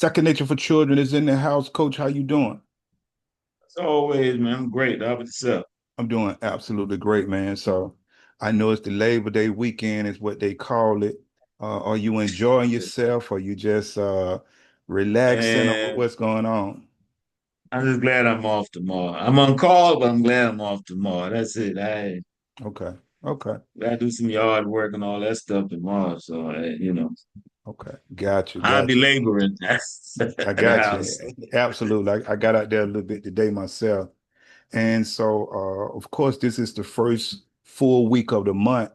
Second Nature for Children is in the house. Coach, how you doing? As always, man, I'm great. How about yourself? I'm doing absolutely great, man. So I know it's the Labor Day weekend is what they call it. Are you enjoying yourself? Or you just relaxing or Man, what's going on? I'm just glad I'm off tomorrow. I'm on call, but I'm glad I'm off tomorrow. That's it. I Okay. Okay. gotta do some yard work and all that stuff tomorrow. So, Okay. Got you. I'll be Got you. laboring at I the got you. house. Absolutely. I got out there a little bit today myself. And so, of course, this is the first full week of the month.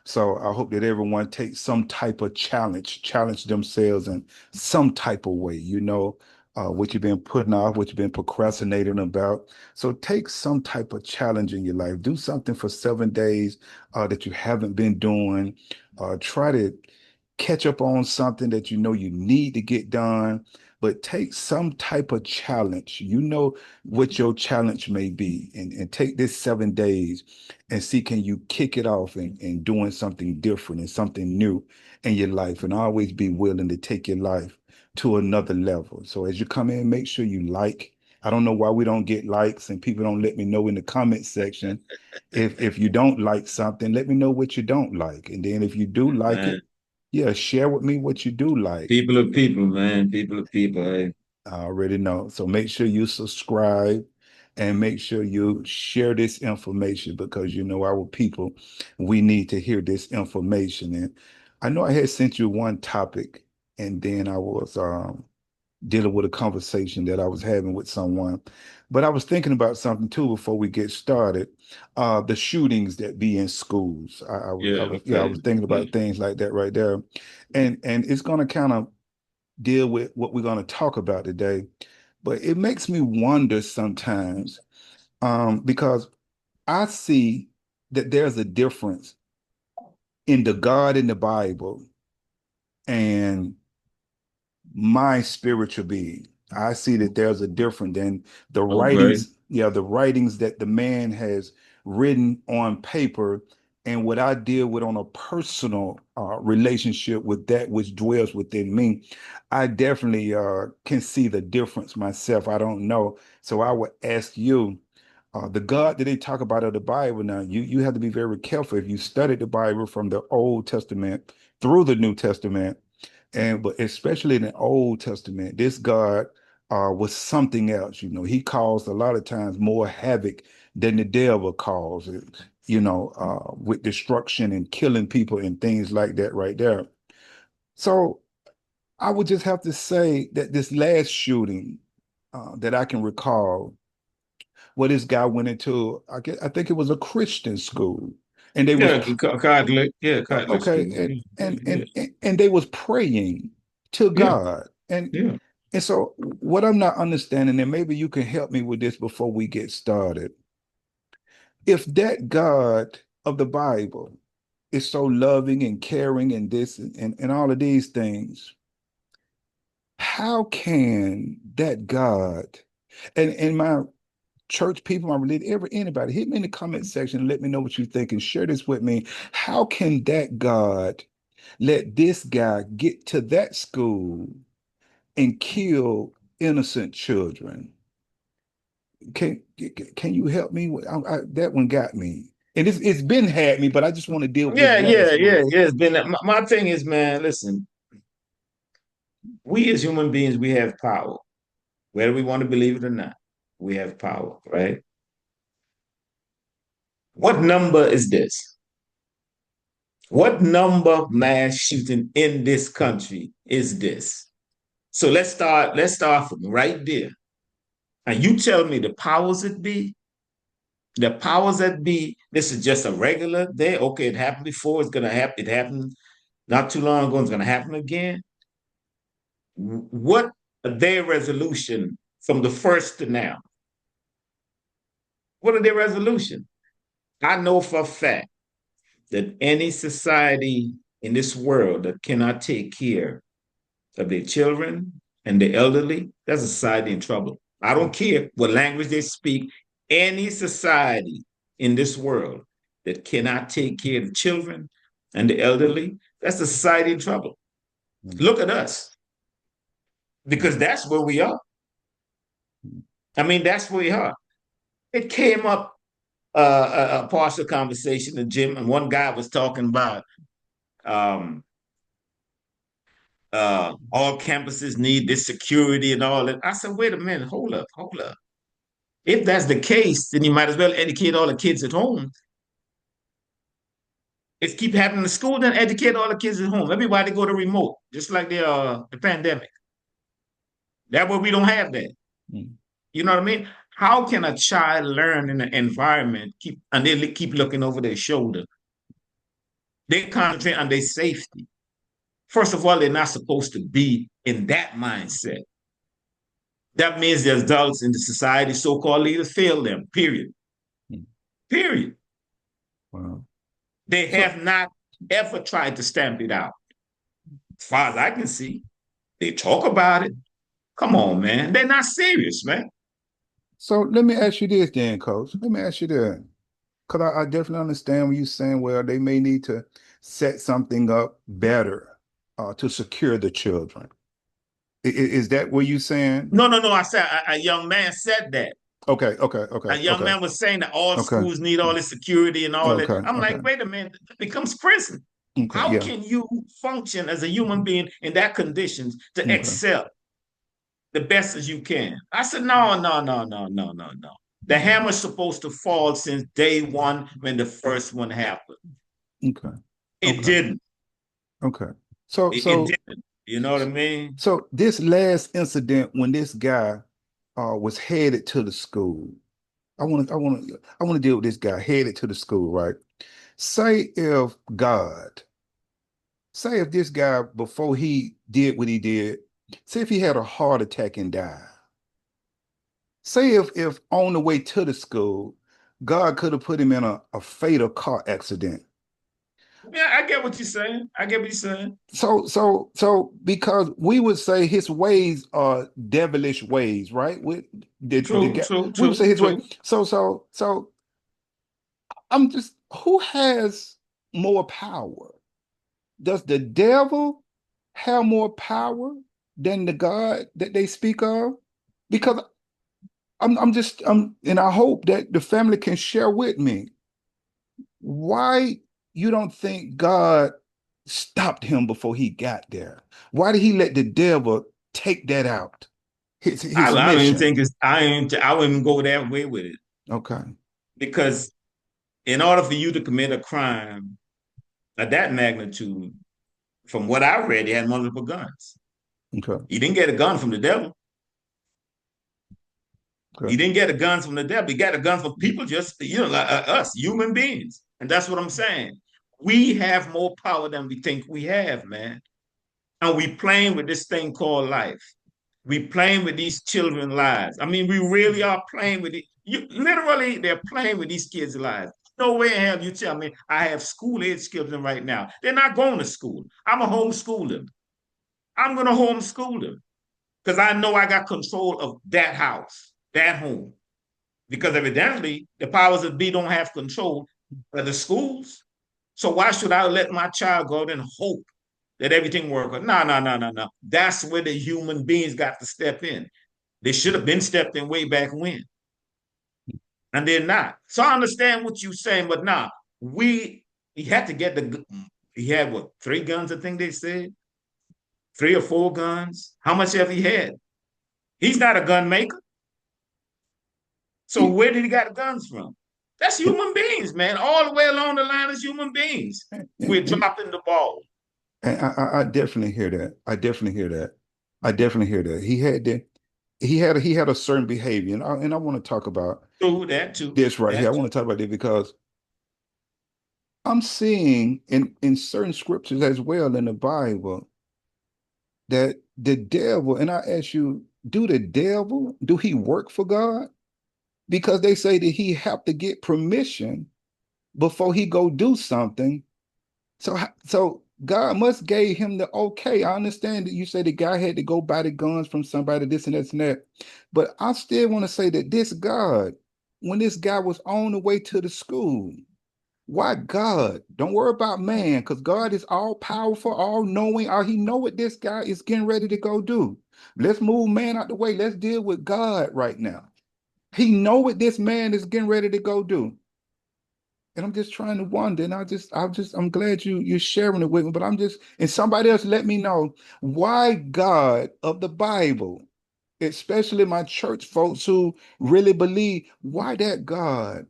So I hope that everyone takes some type of challenge themselves in some type of way, what you've been putting off, what you've been procrastinating about. So take some type of challenge in your life. Do something for 7 days that you haven't been doing. Try to catch up on something that you know you need to get done, but take some type of challenge. You know what your challenge may be, and take this 7 days and see can you kick it off and doing something different and something new in your life, and always be willing to take your life to another level. So as you come in, make sure you like. I don't know why we don't get likes and people don't let me know in the comment section. If you don't like something, let me know what you don't like. And then if you do like Man, it, yeah, share with me what you do like. people are people, man. People are people. Hey. I already know. So make sure you subscribe and make sure you share this information because you know our people, we need to hear this information. And I know I had sent you one topic and then I was dealing with a conversation that I was having with someone. But I was thinking about something too before we get started. The shootings that be in schools. Yeah, I okay. was thinking Okay. about things like that right there. And it's gonna kind of deal with what we're going to talk about today. But it makes me wonder sometimes because I see that there's a difference in the God in the Bible and my spiritual being. I see that there's a difference in the Okay. writings, yeah, the writings that the man has written on paper and what I deal with on a personal relationship with that which dwells within me. I definitely can see the difference myself. I don't know. So I would ask you, the God that they talk about of the Bible now, you have to be very careful if you study the Bible from the Old Testament through the New Testament and but especially in the Old Testament, this God was something else. He caused a lot of times more havoc than the devil caused, with destruction and killing people and things like that right there. So I would just have to say that this last shooting that I can recall, where this guy went into, I think it was a Christian school, and they was Yeah, Catholic. Yeah, Catholic okay, school. and Yeah, and yeah, and and they was praying to yeah, God. And yeah. and so what I'm not understanding, and maybe you can help me with this before we get started. If that God of the Bible is so loving and caring and this and all of these things, how can that God and my church people, my religion, anybody, hit me in the comment section and let me know what you think and share this with me. How can that God let this guy get to that school and kill innocent children? Can can you help me? That one got me, and it's been had me, but I just want to deal with this Yeah, yeah, last yeah, one. yeah. It's been my thing is, man, listen, we as human beings, we have power. Whether we want to believe it or not, we have power, right? What number is this? What number mass shooting in this country is this? So let's start from right there. And you tell me the powers that be, this is just a regular day. Okay, it happened before, it's gonna happen, it happened not too long ago, it's gonna happen again. What their resolution from the first to now? What are their resolution? I know for a fact that any society in this world that cannot take care of their children and the elderly, that's a society in trouble. I don't care what language they speak, any society in this world that cannot take care of the children and the elderly, that's a society in trouble. Mm. Look at us. because that's where we are. I mean, that's where we are. It came up a partial conversation in the gym, and one guy was talking about um, all campuses need this security and all that. I said, wait a minute, hold up, hold up. If that's the case, then you might as well educate all the kids at home. If keep having the school, then educate all the kids at home. Everybody go to remote, just like the pandemic. That way we don't have that. Mm. You know what I mean? How can a child learn in an environment and they keep looking over their shoulder? They concentrate on their safety. First of all, they're not supposed to be in that mindset. That means the adults in the society, so-called leaders, fail them. Period. Mm. Period. Wow. They have not ever tried to stamp it out. As far as I can see, they talk about it. Come on, man. They're not serious, man. So let me ask you this then, Coach. Let me ask you this. Because I definitely understand what you're saying, well, they may need to set something up better to secure the children. Is that what you're saying? No, no, no. I said a young man said that. Okay, okay, A okay, young okay, man was saying that all okay, schools need all this security and all that. okay, I'm okay, like, wait a minute, it becomes prison. okay, How yeah, can you function as a human being in that conditions to okay. excel the best as you can? I said, no, no, no, no, no, no, no. The hammer's supposed to fall since day one when the first one happened. Okay, It okay, didn't. okay. So, It so, didn't. You know what I mean? so this last incident when this guy was headed to the school, I want to deal with this guy headed to the school, right? Say if God, say if this guy before he did what he did, say if he had a heart attack and died. Say if on the way to the school, God could have put him in a fatal car accident. Yeah, I get what you're saying. I get what you're saying. So because we would say his ways are devilish ways, right? The True, guy, true, we would say true, his way. true. So I'm just, who has more power? Does the devil have more power than the God that they speak of? Because and I hope that the family can share with me why you don't think God stopped him before he got there. Why did he let the devil take that out? His I don't even mission. think it's. I wouldn't even go that way with it Okay. because in order for you to commit a crime of that magnitude, from what I read, he had multiple guns. Okay. He didn't get a gun from the devil. Okay. He didn't get a gun from the devil. He got a gun from people, just like us, human beings. And that's what I'm saying. We have more power than we think we have, man. And we playing with this thing called life. We playing with these children's lives. I mean, we really are playing with it. You literally, they're playing with these kids' lives. No way in hell you tell me I have school age children right now. They're not going to school. I'm a homeschool them. I'm gonna homeschool them because I know I got control of that house, that home. Because evidently the powers that be don't have control of the schools. So why should I let my child go out and hope that everything works? No, no, no, no, no. That's where the human beings got to step in. They should have been stepped in way back when, and they're not. So I understand what you're saying, but nah, he had to get he had what, 3 guns? I think they said 3 or 4 guns. How much have he had? He's not a gun maker. So where did he got the guns from? That's human beings, man. All the way along the line is human beings. We're And dropping the ball. I definitely hear that. I definitely hear that. I definitely hear that. He had a certain behavior, and I want to talk about True, that too. this right here. I That want too. to talk about this because I'm seeing in certain scriptures as well in the Bible that the devil, and I ask you, do he work for God? Because they say that he have to get permission before he go do something. So God must gave him the okay. I understand that you say the guy had to go buy the guns from somebody, this and that, but I still want to say that this God, when this guy was on the way to the school, Why God? Don't worry about man, because God is all powerful, all knowing. He know what this guy is getting ready to go do. Let's move man out the way. Let's deal with God right now. He know what this man is getting ready to go do. And I'm just trying to wonder. And I'm glad you're sharing it with me. But and somebody else let me know why God of the Bible, especially my church folks who really believe, why that God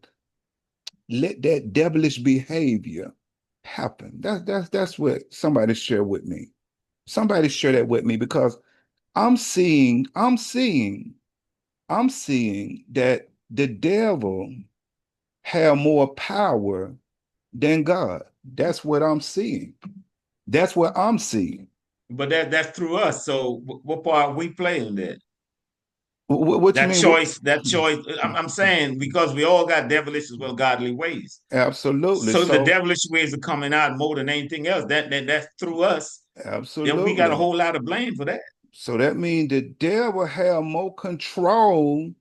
let that devilish behavior happen. That's what somebody share with me. Somebody share that with me because I'm seeing that the devil have more power than God. That's what I'm seeing. That's what I'm seeing. But that's through us. So what part we play in that? What you That mean? choice, that choice. I'm saying because we all got devilish as well godly ways. Absolutely. So the So devilish ways are coming out more than anything else. That's through us. Then we got a absolutely. whole lot of blame for that. So that means the devil have more control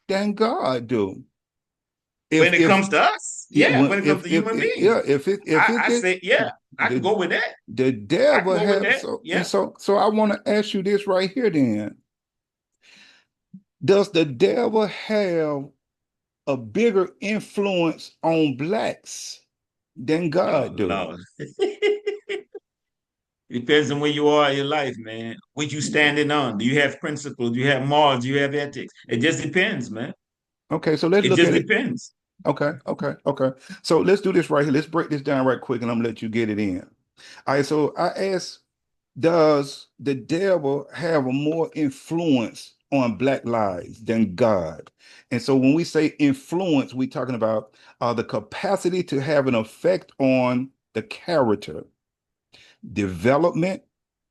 than God do. When it If comes to us, Yeah, yeah. When it comes to human yeah, beings, if I it say, yeah, I can the go with that. the I can devil go with have that. so and Yeah. so I want to ask you this right here then. Does the devil have a bigger influence on blacks than Oh God do? Lord. Depends on where you are in your life, man. What you Okay. standing on? Do you have principles? Do you have morals? Do you have ethics? It just depends, man. Okay, so let's It look just at it. depends. Okay. So let's do this right here. Let's break this down right quick and I'm gonna let you get it in. All right, so I asked, does the devil have a more influence on Black lives than God? And so when we say influence, we're talking about the capacity to have an effect on the character, development,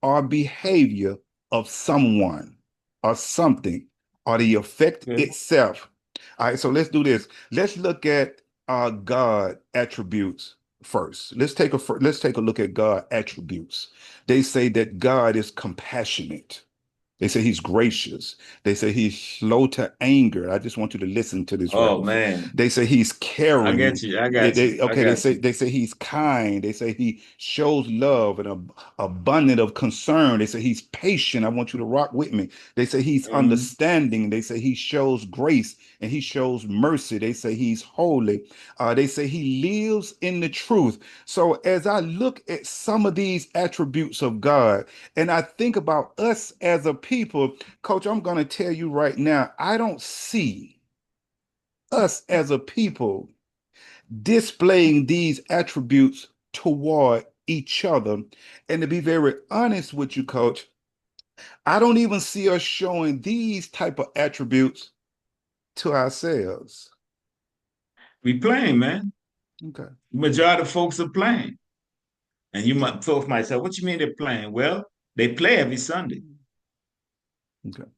or behavior of someone or something, or the effect Okay. itself. All right, so let's do this. Let's look at God attributes first. Let's take a look at God attributes. They say that God is compassionate. They say he's gracious. They say he's slow to anger. I just want you to listen to this right. Oh man, They say he's I caring. got you. I got you. I Okay, got you. they say he's kind. They say he shows love and abundant of concern. They say he's patient. I want you to rock with me. They say he's Mhm. understanding. They say he shows grace and he shows mercy. They say he's holy. They say he lives in the truth. So as I look at some of these attributes of God, and I think about us as a people, Coach, I'm going to tell you right now, I don't see us as a people displaying these attributes toward each other. And to be very honest with you, Coach, I don't even see us showing these type of attributes to ourselves. We playing, man. Okay. Majority of folks are playing. And you might folks might say, what you mean they're playing? Well, they play every Sunday. Okay.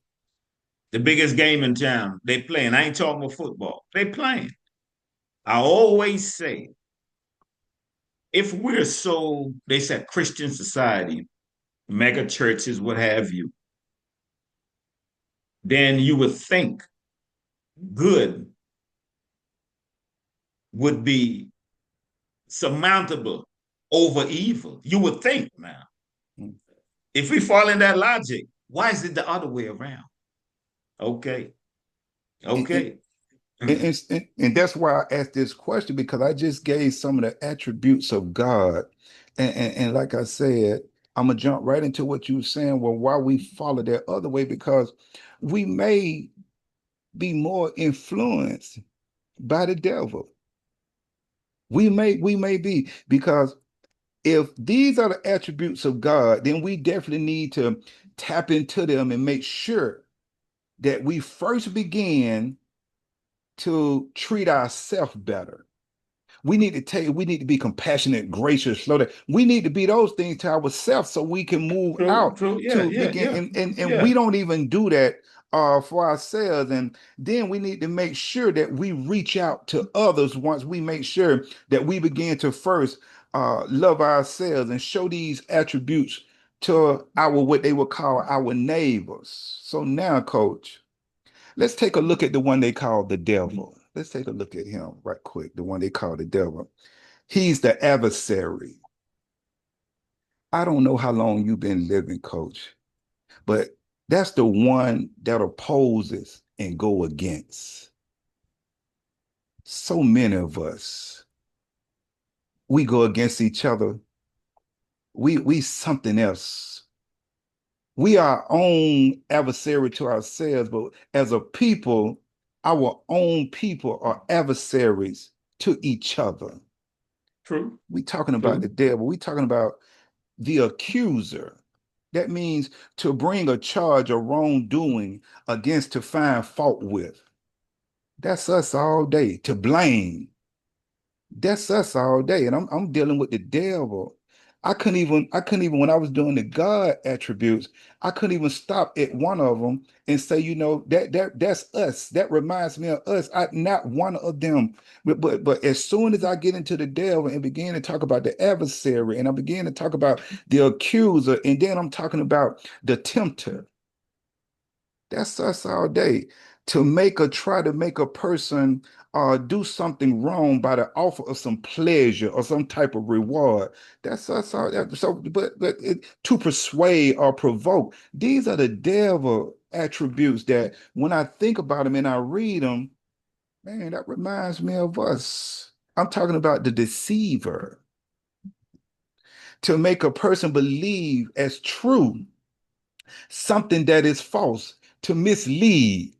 The biggest game in town. They playing. I ain't talking about football. They playing. I always say, if we're so, they said Christian society, mega churches, what have you, then you would think good would be surmountable over evil. You would think now. Mm. If we fall in that logic, why is it the other way around? Okay. And, Okay. and that's why I asked this question because I just gave some of the attributes of God. And like I said, I'm gonna jump right into what you were saying. Well, why we follow that other way? Because we may be more influenced by the devil. We may be because if these are the attributes of God, then we definitely need to tap into them and make sure that we first begin to treat ourselves better. We need to be compassionate, gracious, slow down. We need to be those things to ourselves so we can move True, out true. Yeah, to yeah, begin. yeah. And Yeah. we don't even do that for ourselves. And then we need to make sure that we reach out to others once we make sure that we begin to first love ourselves and show these attributes to our what they would call our neighbors. So now, coach, let's take a look at the one they call the devil. Let's take a look at him right quick, the one they call the devil. He's the adversary. I don't know how long you've been living, coach, but that's the one that opposes and go against. So many of us, we go against each other. We something else. We are our own adversary to ourselves, but as a people, our own people are adversaries to each other. True. We talking about the True. devil. We talking about the accuser. That means to bring a charge of wrongdoing against to find fault with. That's us all day. To blame. That's us all day. And I'm dealing with the devil. I couldn't even when I was doing the God attributes, I couldn't even stop at one of them and say, that's us. That reminds me of us. Not one of them. But as soon as I get into the devil and begin to talk about the adversary, and I begin to talk about the accuser, and then I'm talking about the tempter. That's us all day. Try to make a person do something wrong by the offer of some pleasure or some type of reward. That's us all. So, to persuade or provoke, these are the devil attributes that when I think about them and I read them, man, that reminds me of us. I'm talking about the deceiver to make a person believe as true something that is false, to mislead.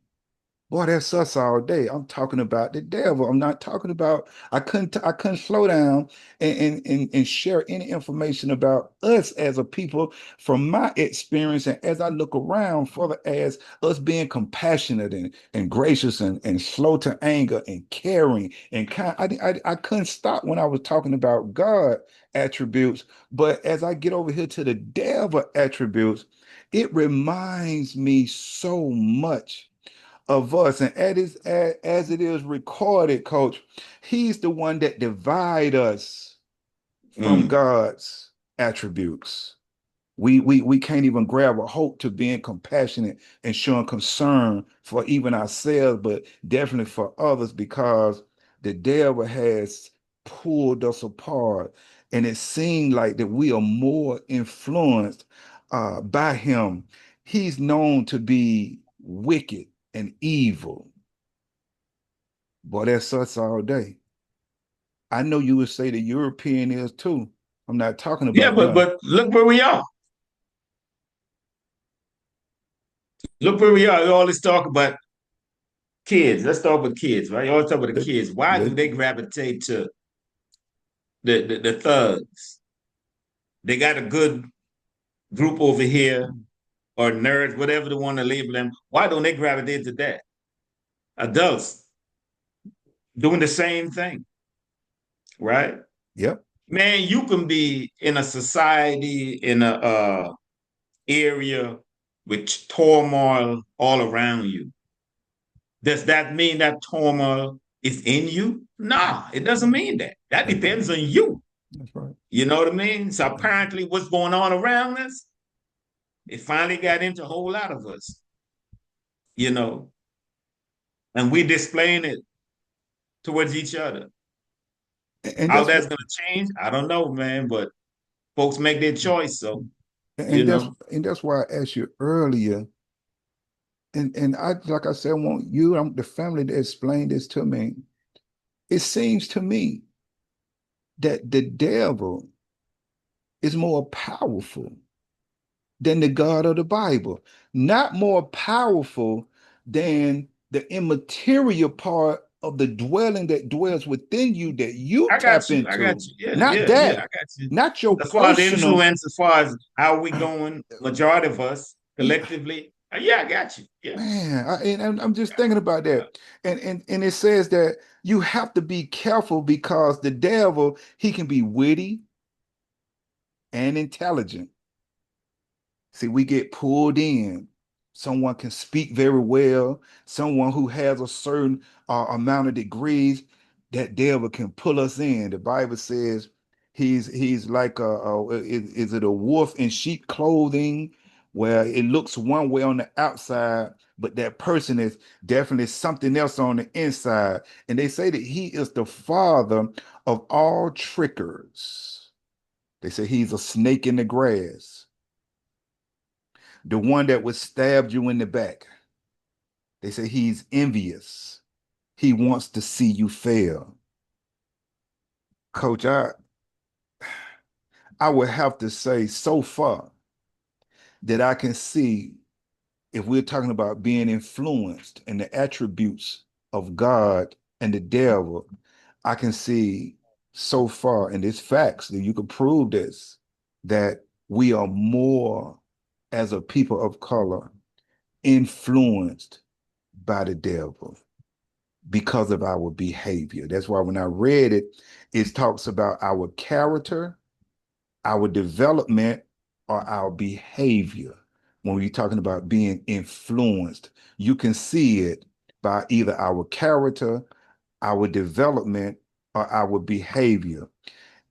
Boy, that's us all day. I'm talking about the devil. I'm not talking about, I couldn't slow down and share any information about us as a people from my experience. And as I look around, further as us being compassionate and gracious and slow to anger and caring and kind, I couldn't stop when I was talking about God attributes. But as I get over here to the devil attributes, it reminds me so much of us. And as it is recorded, coach, he's the one that divide us from Mm. God's attributes. We can't even grab a hope to being compassionate and showing concern for even ourselves, but definitely for others, because the devil has pulled us apart. And it seemed like that we are more influenced by him. He's known to be wicked and evil. Boy, that's us all day. I know you would say the European is too. I'm not talking Yeah, about but them. but look where we are. Look where we are. We always talk about kids. Let's talk about kids, right? You always talk about the Let, kids. Why do let, they gravitate to the thugs? They got a good group over here, or nerds, whatever they want to label them. Why don't they gravitate to that? Adults doing the same thing, right? yep, Man, you can be in a society, in a area with turmoil all around you. Does that mean that turmoil is in you? Nah, it doesn't mean that. That that's right. depends on you. That's right. You know what I mean? So apparently, what's going on around us, it finally got into a whole lot of us, you know, and we displaying it towards each other. And How that's that's what gonna change, I don't know, man. But folks make their choice, so you and that's know. and that's why I asked you earlier. And I like I said, I want you, the family to explain this to me. It seems to me that the devil is more powerful than the God of the Bible, not more powerful than the immaterial part of the dwelling that dwells within you that you I got tap you. I got into. you. Yeah, Not yeah, yeah. I that, got you. not your As far as the personal. influence, as far as how we going, majority of us collectively. Yeah, I got you. Yeah. Man, and I'm just thinking about that. And it says that you have to be careful because the devil, he can be witty and intelligent. See, we get pulled in. Someone can speak very well, someone who has a certain amount of degrees, that devil can pull us in. The Bible says he's like is it a wolf in sheep clothing? where it looks one way on the outside, but that person is definitely something else on the inside. And they say that he is the father of all trickers. They say he's a snake in the grass, the one that would stab you in the back. They say he's envious. He wants to see you fail. Coach, I would have to say so far that I can see, if we're talking about being influenced and the attributes of God and the devil, I can see so far, and it's facts that you could prove this, that we are more as a people of color influenced by the devil because of our behavior. That's why when I read it, it talks about our character, our development, or our behavior. When we're talking about being influenced, you can see it by either our character, our development, or our behavior.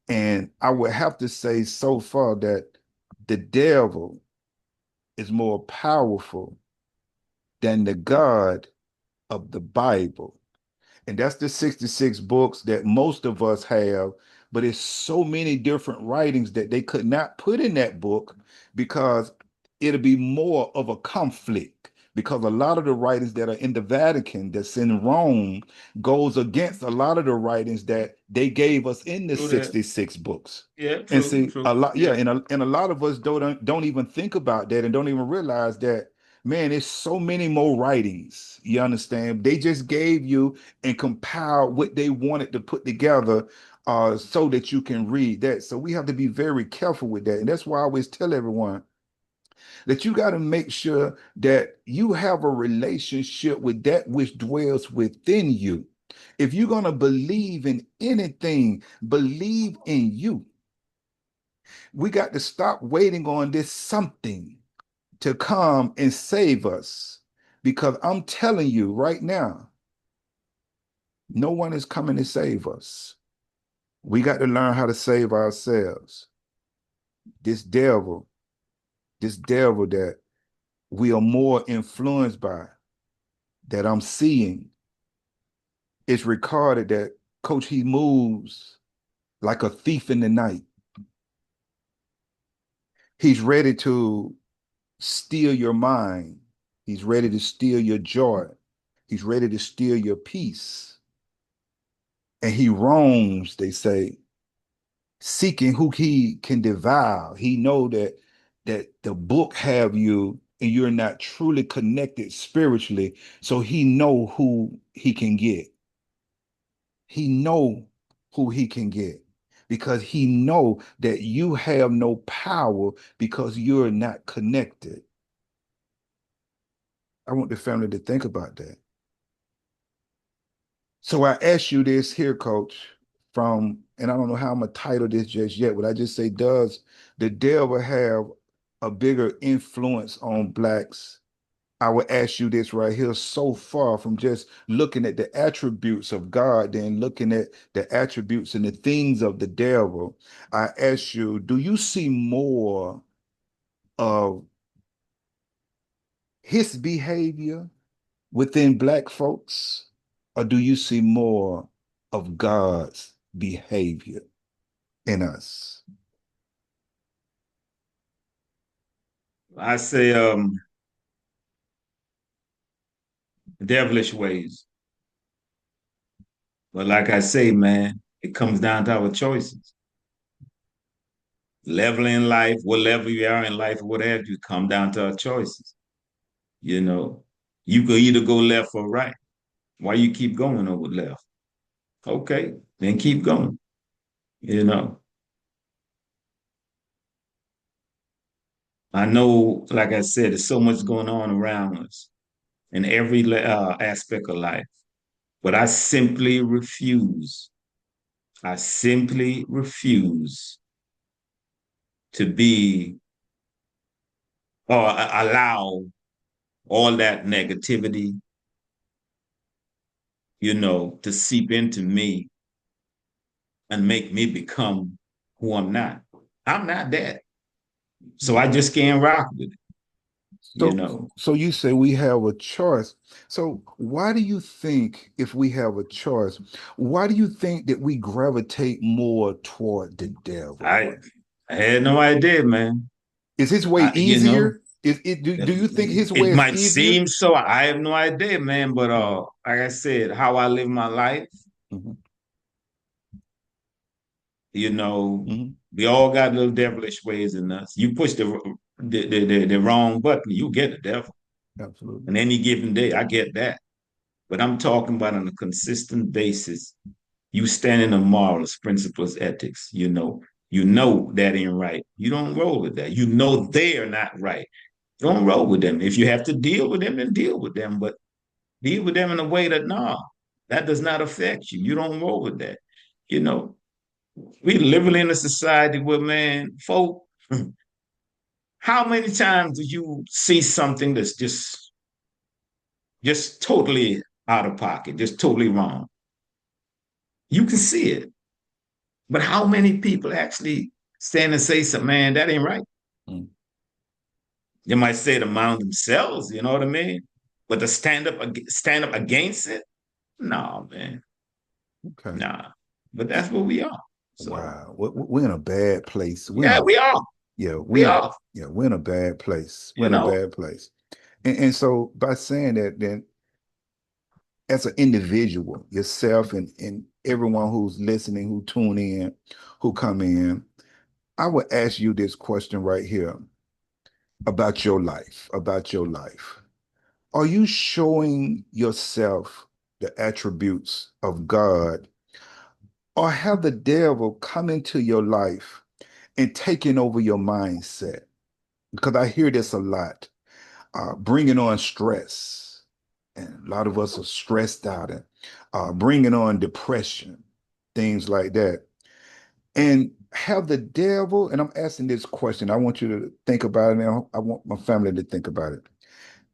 And I would have to say so far that the devil is more powerful than the God of the Bible. And that's the 66 books that most of us have, but it's so many different writings that they could not put in that book because it'll be more of a conflict, because a lot of the writings that are in the Vatican that's in Rome goes against a lot of the writings that they gave us in the True that. 66 books. Yeah, And true, see, a true. lot, yeah, Yeah. and a lot of us don't even think about that and don't even realize that, man, it's so many more writings. You understand? They just gave you and compiled what they wanted to put together so that you can read that. So we have to be very careful with that. And that's why I always tell everyone that you got to make sure that you have a relationship with that which dwells within you. If you're going to believe in anything, believe in you. We got to stop waiting on this something to come and save us. Because I'm telling you right now, no one is coming to save us. We got to learn how to save ourselves. This devil, this devil that we are more influenced by, that I'm seeing, it's recorded that Coach, he moves like a thief in the night. He's ready to steal your mind. He's ready to steal your joy. He's ready to steal your peace. And he roams, they say, seeking who he can devour. He know that the book have you and you're not truly connected spiritually. So he know who he can get. He know who he can get because he know that you have no power because you're not connected. I want the family to think about that. So I ask you this here, coach, and I don't know how I'm gonna title this just yet, but I just say, does the devil have a bigger influence on blacks? I would ask you this right here, so far from just looking at the attributes of God, then looking at the attributes and the things of the devil. I ask you, do you see more of his behavior within black folks, or do you see more of God's behavior in us? I say devilish ways. But like I say, man, it comes down to our choices. Level in life, what level you are in life, what have you, come down to our choices. You know, you could either go left or right. Why you keep going over left? Okay, then keep going. You know, I know, like I said, there's so much going on around us in every aspect of life, but I simply refuse. I simply refuse to be or allow all that negativity, to seep into me and make me become who I'm not. I'm not that. So I just can't rock with it. you So, know. so you say we have a choice. So why do you think if we have a choice, why do you think that we gravitate more toward the devil? I I had no idea, man. Is his way You know, easier? Do you think his way it is might easier? seem so. I have no idea, man. But like I said, how I live my life, Hmm. you know, Hmm. we all got little devilish ways in us. You push the wrong button, you get the devil. Absolutely. And any given day, I get that. But I'm talking about on a consistent basis. You stand in the morals, principles, ethics. You know that ain't right. You don't roll with that. You know they're not right. Don't roll with them. If you have to deal with them, then deal with them. But deal with them in a way that, nah, that does not affect you. You don't roll with that. You know, we live in a society where, man, folk, how many times do you see something that's just totally out of pocket, just totally wrong? You can see it. But how many people actually stand and say something, man, that ain't right? Mm. They might say it among themselves, you know what I mean? But to stand up against it, no, man, Okay. nah. But that's what we are. So Wow. We're in a bad place. yeah, we are. Yeah, We are. we're in a bad place. We're You in a know, bad place. And so by saying that, then as an individual, yourself and everyone who's listening, who tune in, who come in, I would ask you this question right here about your life, about your life. Are you showing yourself the attributes of God, or have the devil come into your life and taken over your mindset? Because I hear this a lot, bringing on stress. And a lot of us are stressed out and bringing on depression, things like that. And have the devil, and I'm asking this question, I want you to think about it now. I want my family to think about it.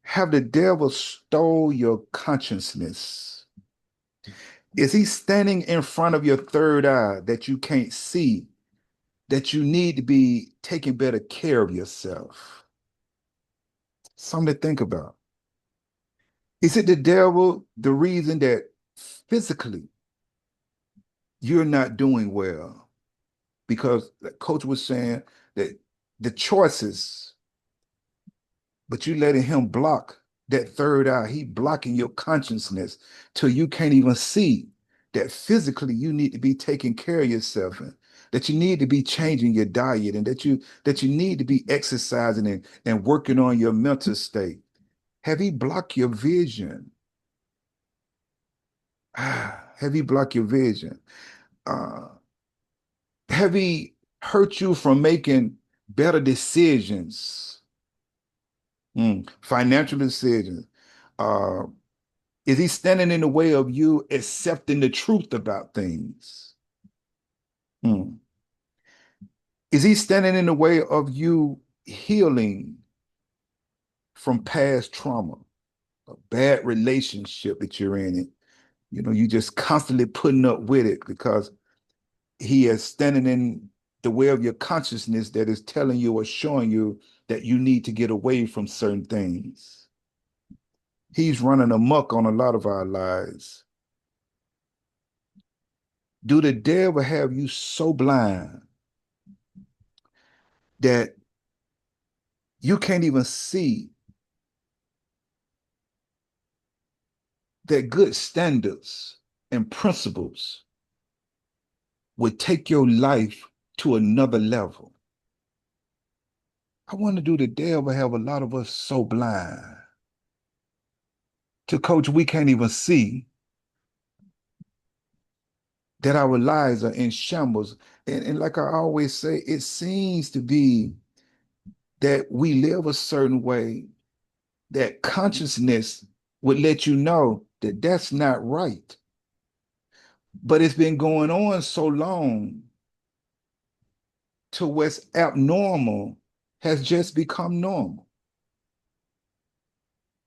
Have the devil stole your consciousness? Is he standing in front of your third eye that you can't see, that you need to be taking better care of yourself? Something to think about. Is it the devil the reason that physically you're not doing well? Because like Coach was saying that the choices, but you letting him block that third eye. He blocking your consciousness till you can't even see that physically you need to be taking care of yourself and that you need to be changing your diet and that you need to be exercising and working on your mental state. Have he blocked your vision? Have he blocked your vision? Uh, have he hurt you from making better decisions? Financial decisions. Uh, is he standing in the way of you accepting the truth about things? Mm. Is he standing in the way of you healing from past trauma, a bad relationship that you're in? It, you just constantly putting up with it because he is standing in the way of your consciousness that is telling you or showing you that you need to get away from certain things. He's running amok on a lot of our lives. Do the devil have you so blind that you can't even see that good standards and principles would take your life to another level? I wonder, do the devil have a lot of us so blind to coach we can't even see that our lives are in shambles? And like I always say, it seems to be that we live a certain way that consciousness would let you know that that's not right. But it's been going on so long to what's abnormal has just become normal.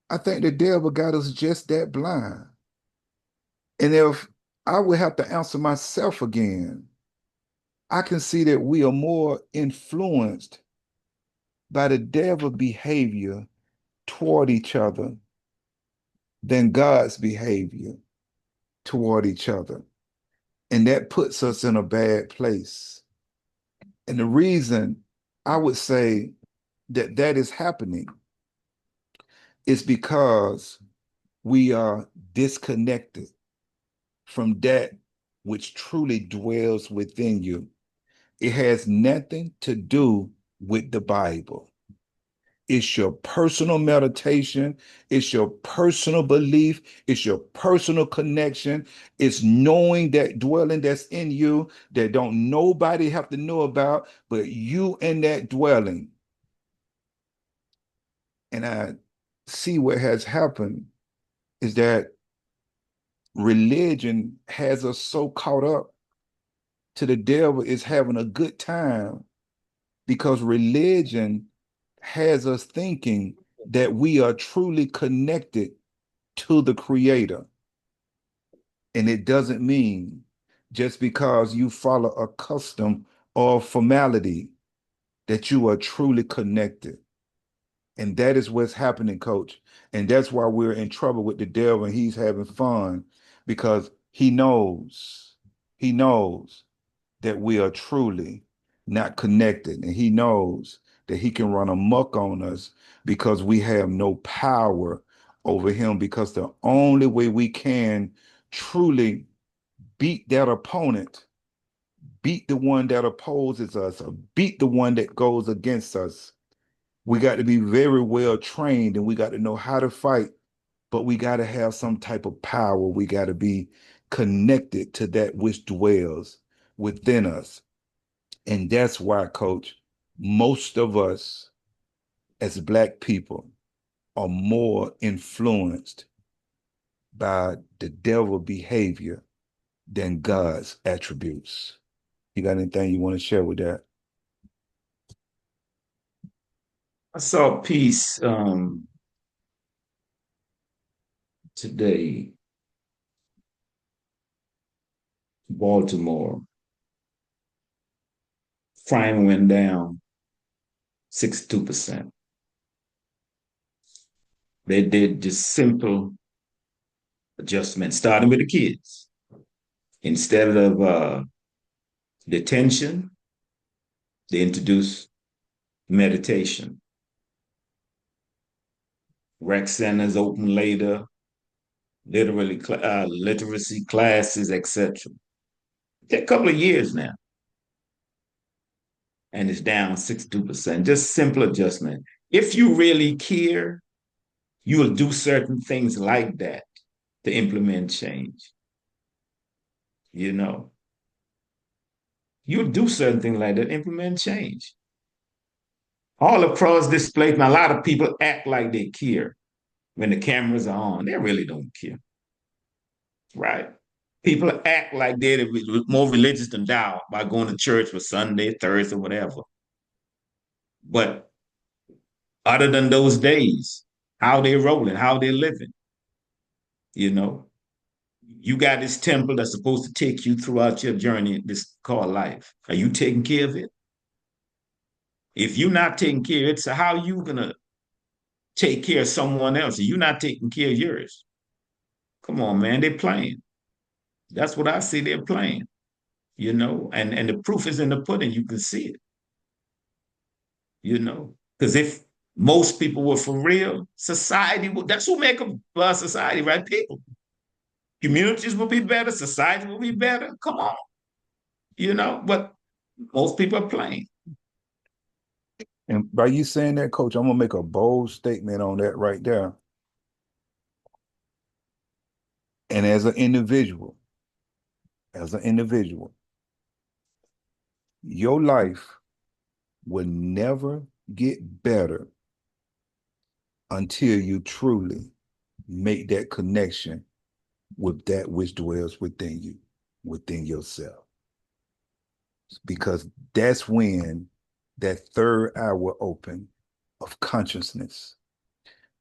I think the devil got us just that blind. And if I would have to answer myself again, I can see that we are more influenced by the devil behavior toward each other than God's behavior toward each other. And that puts us in a bad place. And the reason I would say that that is happening is because we are disconnected from that which truly dwells within you. It has nothing to do with the Bible. It's your personal meditation. It's your personal belief. It's your personal connection. It's knowing that dwelling that's in you that don't nobody have to know about, but you in that dwelling. And I see what has happened is that religion has us so caught up to the devil is having a good time because religion has us thinking that we are truly connected to the creator. And it doesn't mean just because you follow a custom or formality that you are truly connected. And that is what's happening, coach. And that's why we're in trouble with the devil and he's having fun because he knows that we are truly not connected. And he knows that he can run amok on us because we have no power over him. Because the only way we can truly beat that opponent, beat the one that opposes us, or beat the one that goes against us, we got to be very well trained and we got to know how to fight, but we got to have some type of power. We got to be connected to that which dwells within us. And that's why, coach, most of us as Black people are more influenced by the devil behavior than God's attributes. You got anything you want to share with that? I saw a piece today, Baltimore. Crime went down 62%. They did just simple adjustments, starting with the kids. Instead of detention, they introduced meditation. Rec centers open later, literacy classes, etc. A couple of years now, and it's down 62%. Just simple adjustment. If you really care, you will do certain things like that to implement change. You know, you'll do certain things like that, implement change. All across this place, now a lot of people act like they care when the cameras are on. They really don't care, right? People act like they're more religious than thou by going to church for Sunday, Thursday, whatever. But other than those days, how they rolling, how they living, you know. You got this temple that's supposed to take you throughout your journey, this called life. Are you taking care of it? If you're not taking care of it, so how are you gonna take care of someone else? If you're not taking care of yours. Come on, man, they're playing. That's what I see. They're playing, and the proof is in the pudding. You can see it, because if most people were for real, society would. That's what make a society, right? People, communities will be better, society will be better. Come on, but most people are playing. And by you saying that, coach, I'm gonna make a bold statement on that right there. And as an individual, your life will never get better until you truly make that connection with that which dwells within you, within yourself. Because that's when that third eye will open of consciousness.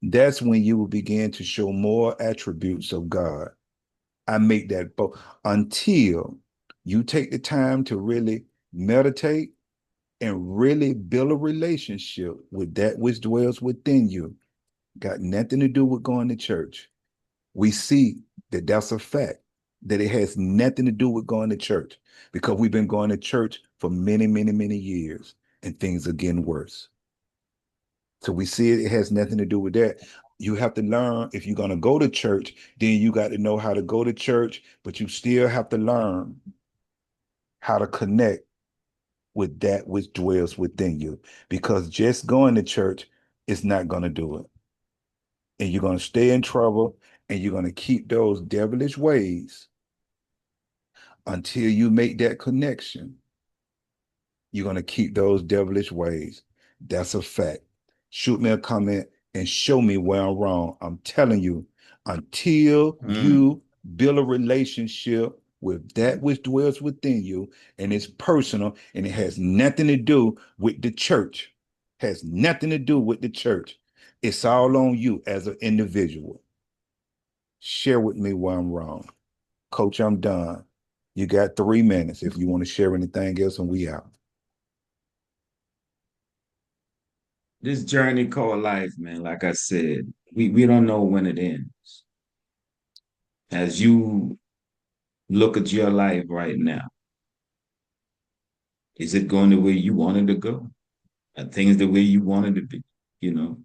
That's when you will begin to show more attributes of God. I make that both until you take the time to really meditate and really build a relationship with that which dwells within you. Got nothing to do with going to church. We see that that's a fact, that it has nothing to do with going to church because we've been going to church for many, many, many years and things are getting worse. So we see it has nothing to do with that. You have to learn if you're going to go to church, then you got to know how to go to church, but you still have to learn how to connect with that which dwells within you because just going to church is not going to do it. And you're going to stay in trouble and you're going to keep those devilish ways until you make that connection. You're going to keep those devilish ways. That's a fact. Shoot me a comment and show me where I'm wrong. I'm telling you, until you build a relationship with that which dwells within you, and it's personal, and it has nothing to do with the church, has nothing to do with the church. It's all on you as an individual. Share with me where I'm wrong. Coach, I'm done. You got 3 minutes if you want to share anything else, and we out. This journey called life, man, like I said, we don't know when it ends. As you look at your life right now, is it going the way you wanted to go? Are things the way you wanted to be? You know,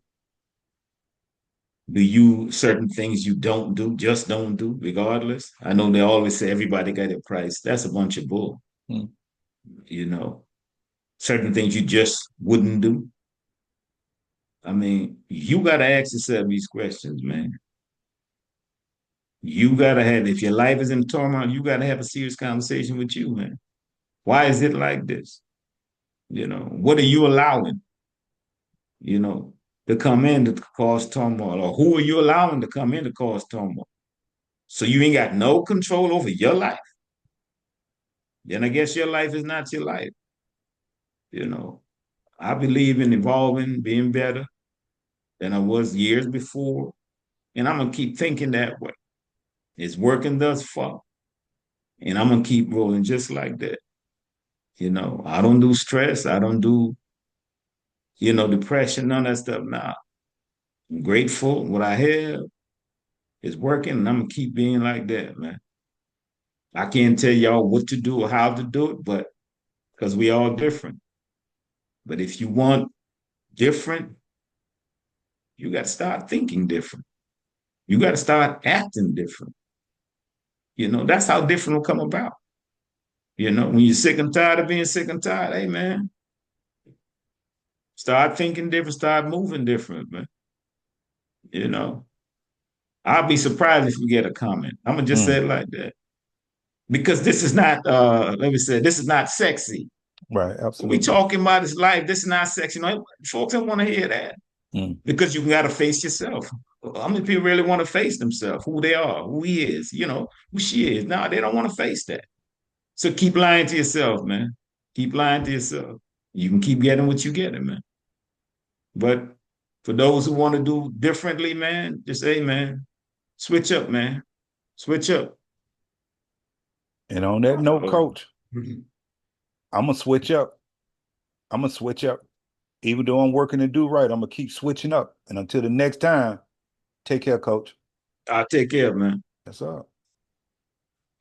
do you certain things you don't do, just don't do, regardless? I know they always say everybody got a price. That's a bunch of bull. Hmm. You know, certain things you just wouldn't do. I mean, you got to ask yourself these questions, man. You got to have, if your life is in turmoil, you got to have a serious conversation with you, man. Why is it like this? You know, what are you allowing, you know, to come in to cause turmoil? Or who are you allowing to come in to cause turmoil? So you ain't got no control over your life. Then I guess your life is not your life. You know, I believe in evolving, being better than I was years before. And I'm going to keep thinking that way. It's working thus far. And I'm going to keep rolling just like that. You know, I don't do stress. I don't do, depression, none of that stuff. Now, I'm grateful. What I have is working, and I'm going to keep being like that, man. I can't tell y'all what to do or how to do it, but because we all different. But if you want different, you got to start thinking different. You got to start acting different. You know, that's how different will come about. You know, when you're sick and tired of being sick and tired, hey, man, start thinking different, start moving different, man. You know, I'll be surprised if we get a comment. I'm gonna just say Mm, it like that because this is not. Let me say, this is not sexy. right, What we absolutely. talking about is life. This is not sexy. You know, folks don't want to hear that Mm, because you got to face yourself. How many people really want to face themselves, who they are, who he is, who she is? No, they don't want to face that. So keep lying to yourself, man. Keep lying to yourself. You can keep getting what you getting, man. But for those who want to do differently, man, just say, man, switch up, man. Switch up. and on that note, Uh, coach, I'm gonna switch up. I'm gonna switch up. Even though I'm working to do right, I'm gonna keep switching up. And until the next time, take care, coach. I'll take care, man. That's all.